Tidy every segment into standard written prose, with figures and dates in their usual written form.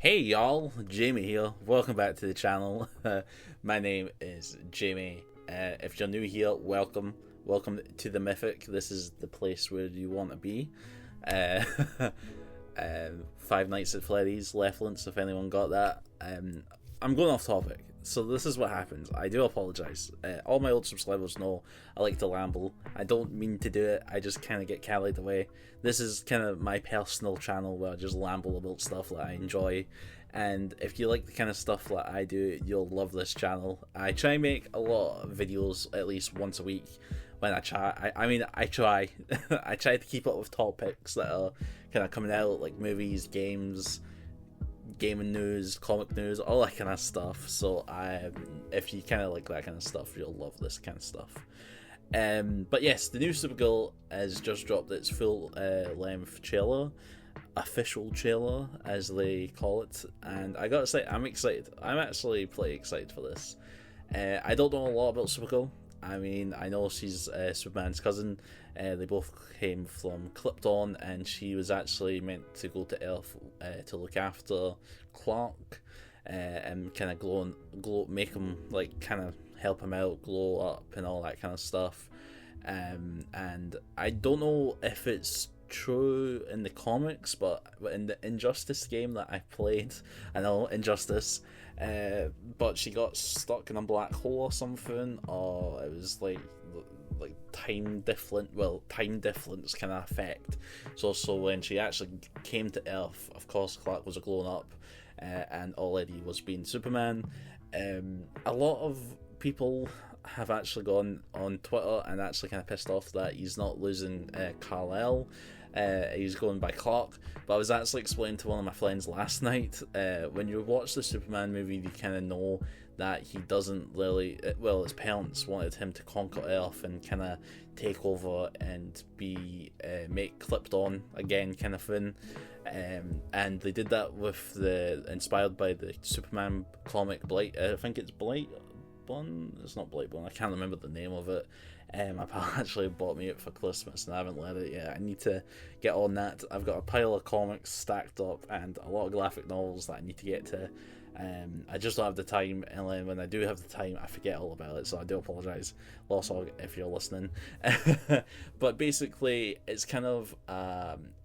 Hey y'all, Jamie here. Welcome back to the channel. My name is Jamie. If you're new here, welcome. Welcome to the Mythic. This is the place where you want to be. Uh, Five Nights at Freddy's reference, if anyone got that. I'm going off topic. So this is what happens. I do apologise. All my old subscribers know I like to ramble. I don't mean to do it. I just kind of get carried away. This is kind of my personal channel where I just ramble about stuff that I enjoy. And if you like the kind of stuff that I do, you'll love this channel. I try and make a lot of videos at least once a week when I try. I try. I try to keep up with topics that are kind of coming out, like movies, games, gaming news, comic news, all that kind of stuff. So if you kind of like that kind of stuff, you'll love this kind of stuff. But yes, the new Supergirl has just dropped its full length trailer, official trailer as they call it, and I gotta say, I'm excited. I'm actually pretty excited for this. I don't know a lot about Supergirl. I mean, I know she's Superman's cousin. They both came from Krypton, and she was actually meant to go to Earth to look after Clark and kind of glow, make him like kind of help him out, glow up, and all that kind of stuff. And I don't know if it's true in the comics, but in the Injustice game that I played, I know Injustice. But she got stuck in a black hole or something, or it was like time difference kind of effect. So when she actually came to Earth, of course Clark was a grown up, and already was being Superman. A lot of people have actually gone on Twitter and actually kind of pissed off that he's not losing Kal-El. He's going by Clark. But I was actually explaining to one of my friends last night, when you watch the Superman movie, you kind of know that he doesn't really, well, his parents wanted him to conquer Earth and kind of take over and make Krypton again kind of thing. And they did that with inspired by the Superman comic Blight. I think it's Blightburn. It's not Blightburn. I can't remember the name of it. My pal actually bought me it for Christmas and I haven't read it yet. I need to get on that. I've got a pile of comics stacked up and a lot of graphic novels that I need to get to. I just don't have the time, and then when I do have the time, I forget all about it, so I do apologise, Lost Hog, if you're listening. But basically, it's kind of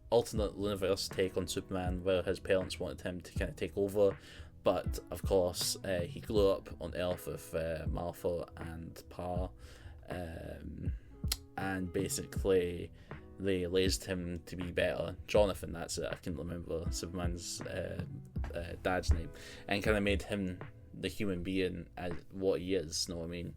alternate universe take on Superman, where his parents wanted him to kind of take over, but of course, he grew up on Earth with Martha and Pa, and basically they raised him to be better. Jonathan, that's it, I can remember Superman's dad's name, and kind of made him the human being as what he is, know what I mean?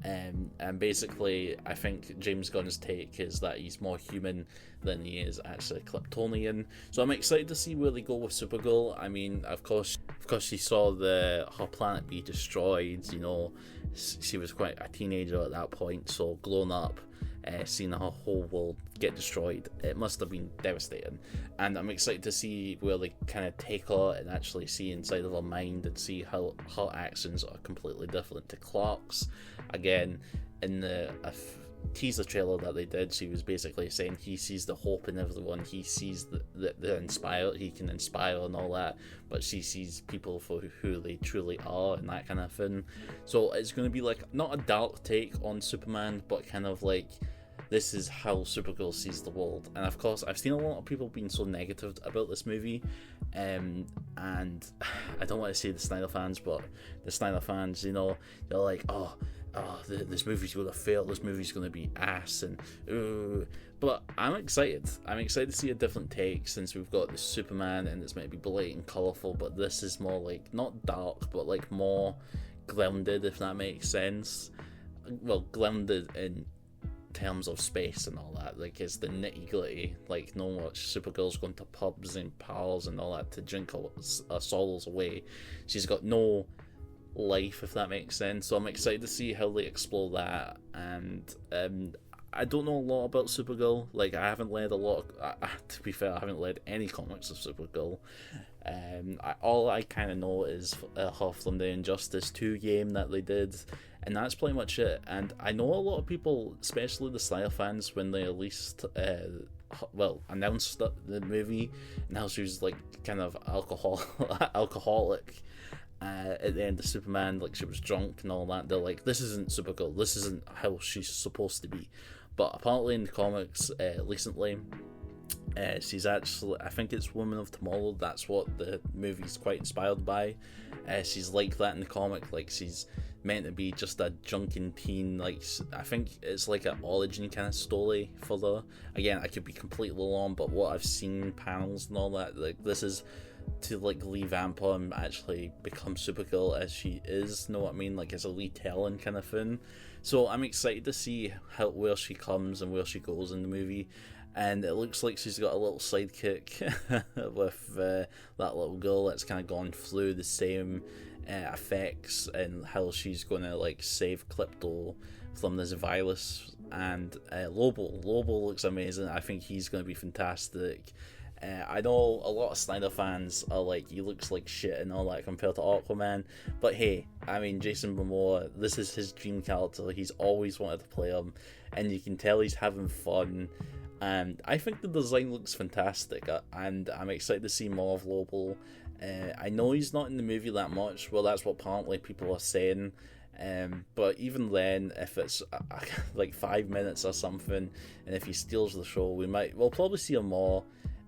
And basically, I think James Gunn's take is that he's more human than he is actually Kryptonian. So I'm excited to see where they go with Supergirl. I mean, of course, she saw her planet be destroyed. You know, she was quite a teenager at that point, so grown up, seeing her whole world get destroyed, it must have been devastating. And I'm excited to see where they kind of take her and actually see inside of her mind and see how her actions are completely different to Clark's. Again, in the teaser trailer that they did, she was basically saying he sees the hope in everyone, he sees the inspire, he can inspire and all that, but she sees people for who they truly are and that kind of thing. So it's going to be like not a dark take on Superman, but kind of like, this is how Supergirl sees the world. And of course, I've seen a lot of people being so negative about this movie, and I don't want to say the Snyder fans, but the Snyder fans, you know, they're like, this movie's going to fail, this movie's going to be ass, and but I'm excited to see a different take, since we've got the Superman and it's maybe bright and colourful, but this is more like, not dark, but like more grounded, if that makes sense. Well, grounded in terms of space and all that, like it's the nitty gritty, like no much Supergirl's going to pubs and bars and all that to drink her sorrows away. She's got no life, if that makes sense. So I'm excited to see how they explore that. And I don't know a lot about Supergirl. Like, I haven't read a lot to be fair, I haven't read any comics of Supergirl. All I kind of know is her from the Injustice 2 game that they did, and that's pretty much it. And I know a lot of people, especially the Slayer fans, when they released announced the movie, and how she was like kind of alcoholic at the end of Superman, like she was drunk and all that. They're like, this isn't Supergirl, this isn't how she's supposed to be. But apparently in the comics recently, she's actually, I think it's Woman of Tomorrow, that's what the movie's quite inspired by. She's like that in the comic, like she's meant to be just a drunken teen, like I think it's like an origin kind of story for her. Again, I could be completely wrong, but what I've seen panels and all that, like this is to like revamp her and actually become Supergirl as she is, know what I mean, like as a retelling kind of thing. So I'm excited to see where she comes and where she goes in the movie. And it looks like she's got a little sidekick with that little girl that's kind of gone through the same effects, and how she's going to like save Klypto from this virus. And Lobo looks amazing. I think he's going to be fantastic. I know a lot of Snyder fans are like, he looks like shit and all that compared to Aquaman, but hey, I mean, Jason Momoa, this is his dream character. He's always wanted to play him, and you can tell he's having fun. And I think the design looks fantastic, and I'm excited to see more of Lobo. I know he's not in the movie that much, well, that's what apparently people are saying. But even then, if it's like 5 minutes or something, and if he steals the show, we'll probably see him more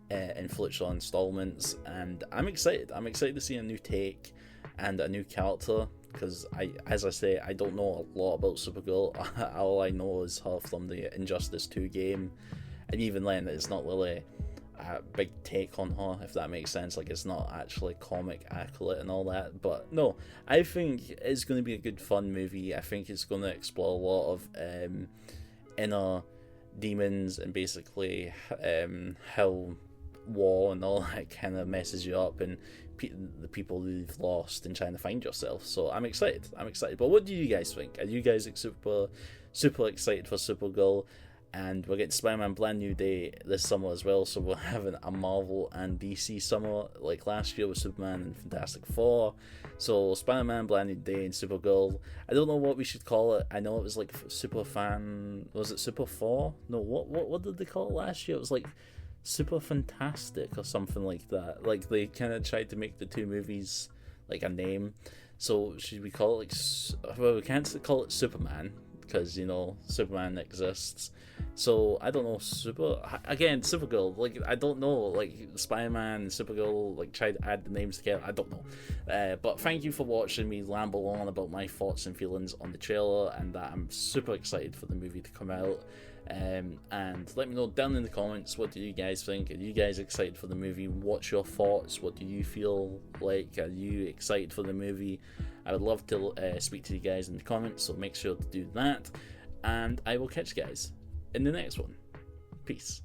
in future installments. And I'm excited to see a new take and a new character, because as I say, I don't know a lot about Supergirl. All I know is her from the Injustice 2 game, and even then it's not really a big take on her, if that makes sense. Like, it's not actually comic accurate and all that. But no, I think it's going to be a good fun movie. I think it's going to explore a lot of inner demons, and basically how war and all that kind of messes you up, and the people you've lost and trying to find yourself. So I'm excited. But what do you guys think? Are you guys super excited for Supergirl? And we're getting Spider-Man Brand New Day this summer as well, so we're having a Marvel and DC summer like last year with Superman and Fantastic Four. So Spider-Man Brand New Day and Supergirl. I don't know what we should call it. I know it was like Super Fan. Was it Super 4? No, what did they call it last year? It was like Super Fantastic or something like that. Like, they kind of tried to make the two movies like a name. So should we call it like, well, we can't call it Superman, because, you know, Superman exists. So I don't know, Supergirl, like, I don't know, like, Spider-Man and Supergirl, like, try to add the names together, I don't know. But thank you for watching me ramble on about my thoughts and feelings on the trailer, and that I'm super excited for the movie to come out. And let me know down in the comments, what do you guys think? Are you guys excited for the movie? What's your thoughts? What do you feel like? Are you excited for the movie? I would love to speak to you guys in the comments, so make sure to do that. And I will catch you guys in the next one. Peace.